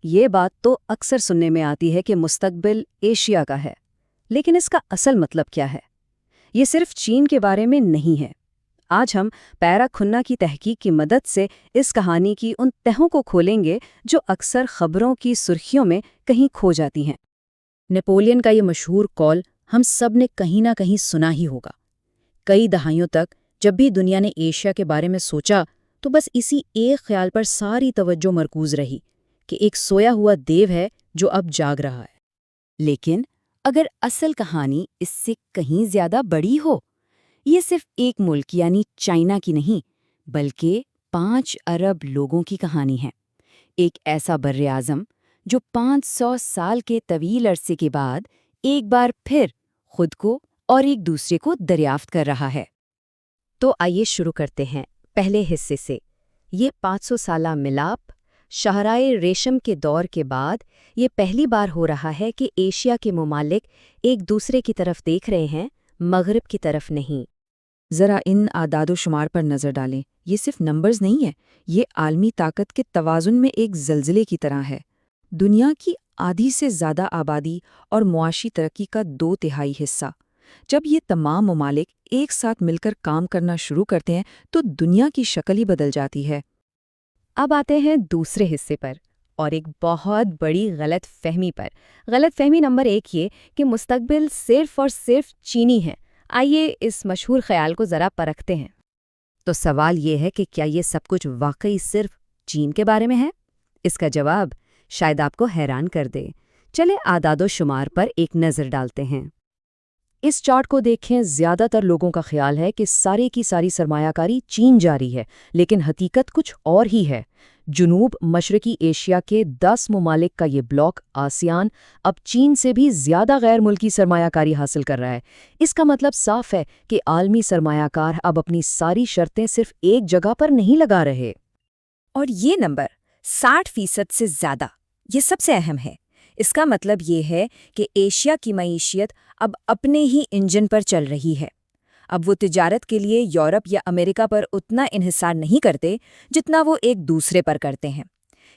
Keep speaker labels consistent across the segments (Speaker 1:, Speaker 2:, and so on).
Speaker 1: یہ بات تو اکثر سننے میں آتی ہے کہ مستقبل ایشیا کا ہے، لیکن اس کا اصل مطلب کیا ہے؟ یہ صرف چین کے بارے میں نہیں ہے۔ آج ہم پیرا کھنہ کی تحقیق کی مدد سے اس کہانی کی ان تہوں کو کھولیں گے جو اکثر خبروں کی سرخیوں میں کہیں کھو جاتی ہیں۔
Speaker 2: نیپولین کا یہ مشہور قول ہم سب نے کہیں نہ کہیں سنا ہی ہوگا۔ کئی دہائیوں تک جب بھی دنیا نے ایشیا کے بارے میں سوچا تو بس اسی ایک خیال پر ساری توجہ مرکوز رہی کہ ایک سویا ہوا دیو ہے جو اب جاگ رہا ہے۔
Speaker 3: لیکن اگر اصل کہانی اس سے کہیں زیادہ بڑی ہو، یہ صرف ایک ملک یعنی چائنا کی نہیں بلکہ 5 ارب لوگوں کی کہانی ہے۔ ایک ایسا براعظم جو 500 سال کے طویل عرصے کے بعد ایک بار پھر خود کو اور ایک دوسرے کو دریافت کر رہا ہے۔
Speaker 4: تو آئیے شروع کرتے ہیں پہلے حصے سے۔ یہ 500 سالہ ملاپ شاہراہ ریشم کے دور کے بعد یہ پہلی بار ہو رہا ہے کہ ایشیا کے ممالک ایک دوسرے کی طرف دیکھ رہے ہیں، مغرب کی طرف نہیں۔
Speaker 2: ذرا ان اعداد و شمار پر نظر ڈالیں۔ یہ صرف نمبرز نہیں ہیں، یہ عالمی طاقت کے توازن میں ایک زلزلے کی طرح ہے۔ دنیا کی آدھی سے زیادہ آبادی اور معاشی ترقی کا 2/3 حصہ۔ جب یہ تمام ممالک ایک ساتھ مل کر کام کرنا شروع کرتے ہیں تو دنیا کی شکل ہی بدل جاتی ہے۔
Speaker 4: اب آتے ہیں دوسرے حصے پر اور ایک بہت بڑی غلط فہمی پر۔ غلط فہمی نمبر 1 یہ کہ مستقبل صرف اور صرف چینی ہے۔ آئیے اس مشہور خیال کو ذرا پرکھتے ہیں۔ تو سوال یہ ہے کہ کیا یہ سب کچھ واقعی صرف چین کے بارے میں ہے؟ اس کا جواب شاید آپ کو حیران کر دے۔ چلے اعداد و شمار پر ایک نظر ڈالتے ہیں۔
Speaker 1: اس چارٹ کو دیکھیں، زیادہ تر لوگوں کا خیال ہے کہ سارے کی ساری سرمایہ کاری چین جاری ہے، لیکن حقیقت کچھ اور ہی ہے۔ جنوب مشرقی ایشیا کے 10 ممالک کا یہ بلاک آسیان اب چین سے بھی زیادہ غیر ملکی سرمایہ کاری حاصل کر رہا ہے۔ اس کا مطلب صاف ہے کہ عالمی سرمایہ کار اب اپنی ساری شرطیں صرف ایک جگہ پر نہیں لگا رہے۔
Speaker 5: اور یہ نمبر 60% سے زیادہ، یہ سب سے اہم ہے۔ اس کا مطلب یہ ہے کہ ایشیا کی معیشت اب اپنے ہی انجن پر چل رہی ہے۔ اب وہ تجارت کے لیے یورپ یا امریکہ پر اتنا انحصار نہیں کرتے جتنا وہ ایک دوسرے پر کرتے ہیں۔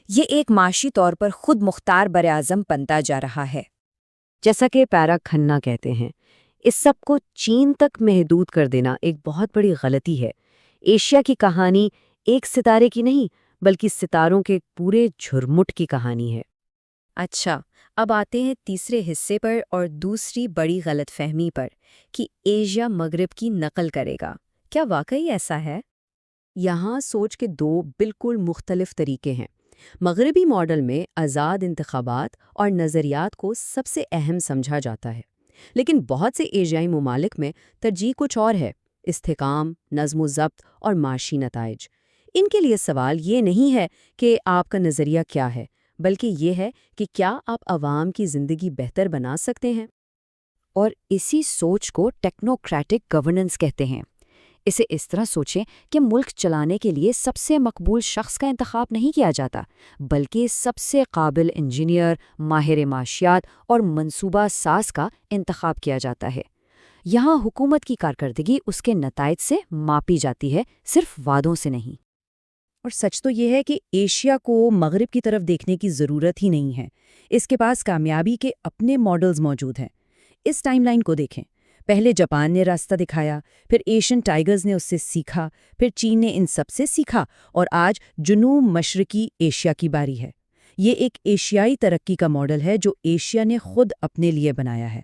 Speaker 5: یہ ایک معاشی طور پر خود مختار براعظم بنتا جا رہا ہے۔
Speaker 1: جیسا کہ پیرا کھنہ کہتے ہیں، اس سب کو چین تک محدود کر دینا ایک بہت بڑی غلطی ہے۔ ایشیا کی کہانی ایک ستارے کی نہیں بلکہ ستاروں کے پورے جھرمٹ کی کہانی ہے۔
Speaker 5: اچھا، اب آتے ہیں تیسرے حصے پر اور دوسری بڑی غلط فہمی پر کہ ایشیا مغرب کی نقل کرے گا۔ کیا واقعی ایسا ہے؟
Speaker 1: یہاں سوچ کے 2 بالکل مختلف طریقے ہیں۔ مغربی ماڈل میں آزاد انتخابات اور نظریات کو سب سے اہم سمجھا جاتا ہے، لیکن بہت سے ایشیائی ممالک میں ترجیح کچھ اور ہے: استحکام، نظم و ضبط اور معاشی نتائج۔ ان کے لیے سوال یہ نہیں ہے کہ آپ کا نظریہ کیا ہے، بلکہ یہ ہے کہ کیا آپ عوام کی زندگی بہتر بنا سکتے ہیں۔ اور اسی سوچ کو ٹیکنوکریٹک گورننس کہتے ہیں۔ اسے اس طرح سوچیں کہ ملک چلانے کے لیے سب سے مقبول شخص کا انتخاب نہیں کیا جاتا، بلکہ سب سے قابل انجینئر، ماہر معاشیات اور منصوبہ ساز کا انتخاب کیا جاتا ہے۔ یہاں حکومت کی کارکردگی اس کے نتائج سے ماپی جاتی ہے، صرف وعدوں سے نہیں۔
Speaker 2: اور سچ تو یہ ہے کہ ایشیا کو مغرب کی طرف دیکھنے کی ضرورت ہی نہیں ہے۔ اس کے پاس کامیابی کے اپنے ماڈلز موجود ہیں۔ اس ٹائم لائن کو دیکھیں۔ پہلے جاپان نے راستہ دکھایا، پھر ایشین ٹائیگرز نے اس سے سیکھا، پھر چین نے ان سب سے سیکھا، اور آج جنوب مشرقی ایشیا کی باری ہے۔ یہ ایک ایشیائی ترقی کا ماڈل ہے جو ایشیا نے خود اپنے لیے بنایا ہے۔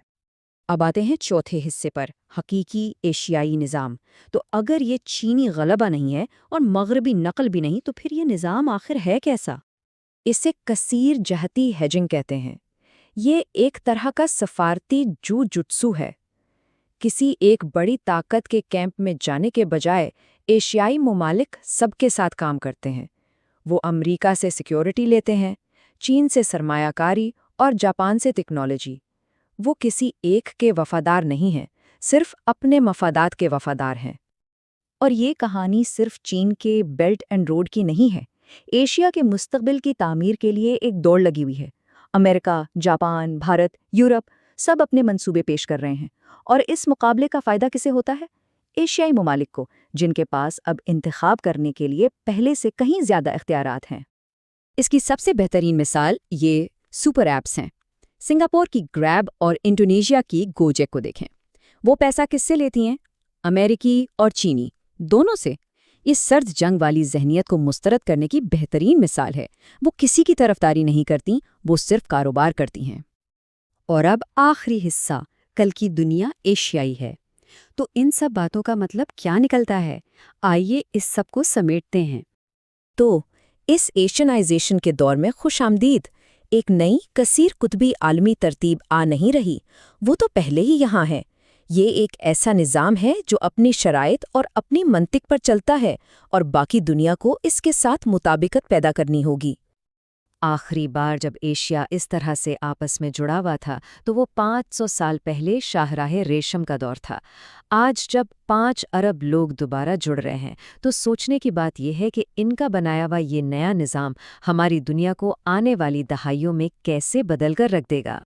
Speaker 5: اب آتے ہیں چوتھے حصے پر، حقیقی ایشیائی نظام۔ تو اگر یہ چینی غلبہ نہیں ہے اور مغربی نقل بھی نہیں تو پھر یہ نظام آخر ہے کیسا؟ اسے کثیر جہتی ہیجنگ کہتے ہیں۔ یہ ایک طرح کا سفارتی جوجٹسو ہے۔ کسی ایک بڑی طاقت کے کیمپ میں جانے کے بجائے ایشیائی ممالک سب کے ساتھ کام کرتے ہیں۔ وہ امریکہ سے سیکیورٹی لیتے ہیں، چین سے سرمایہ کاری اور جاپان سے ٹیکنالوجی۔ وہ کسی ایک کے وفادار نہیں ہیں، صرف اپنے مفادات کے وفادار ہیں۔ اور یہ کہانی صرف چین کے بیلٹ اینڈ روڈ کی نہیں ہے۔ ایشیا کے مستقبل کی تعمیر کے لیے ایک دوڑ لگی ہوئی ہے۔ امریکہ، جاپان، بھارت، یورپ سب اپنے منصوبے پیش کر رہے ہیں، اور اس مقابلے کا فائدہ کسے ہوتا ہے؟ ایشیائی ممالک کو، جن کے پاس اب انتخاب کرنے کے لیے پہلے سے کہیں زیادہ اختیارات ہیں۔
Speaker 3: اس کی سب سے بہترین مثال یہ سپر ایپس ہیں۔ سنگاپور کی گریب اور انڈونیشیا کی گوجیک کو دیکھیں۔ وہ پیسہ کس سے لیتی ہیں؟ امریکی اور چینی، دونوں سے۔ یہ سرد جنگ والی ذہنیت کو مسترد کرنے کی بہترین مثال ہے۔ وہ کسی کی طرفداری نہیں کرتی، وہ صرف کاروبار کرتی ہیں۔ اور اب آخری حصہ، کل کی دنیا ایشیائی ہے۔ تو ان سب باتوں کا مطلب کیا نکلتا ہے؟ آئیے اس سب کو سمیٹتے ہیں۔
Speaker 5: تو اس ایشینائزیشن کے دور میں خوش آمدید۔ ایک نئی کثیر قطبی عالمی ترتیب آ نہیں رہی، وہ تو پہلے ہی یہاں ہے۔ یہ ایک ایسا نظام ہے جو اپنی شرائط اور اپنی منطق پر چلتا ہے، اور باقی دنیا کو اس کے ساتھ مطابقت پیدا کرنی ہوگی۔
Speaker 3: آخری بار جب ایشیا اس طرح سے آپس میں جڑا ہوا تھا تو وہ 500 سال پہلے شاہراہ ریشم کا دور تھا۔ آج جب 5 ارب لوگ دوبارہ جڑ رہے ہیں تو سوچنے کی بات یہ ہے کہ ان کا بنایا ہوا یہ نیا نظام ہماری دنیا کو آنے والی دہائیوں میں کیسے بدل کر رکھ دے گا۔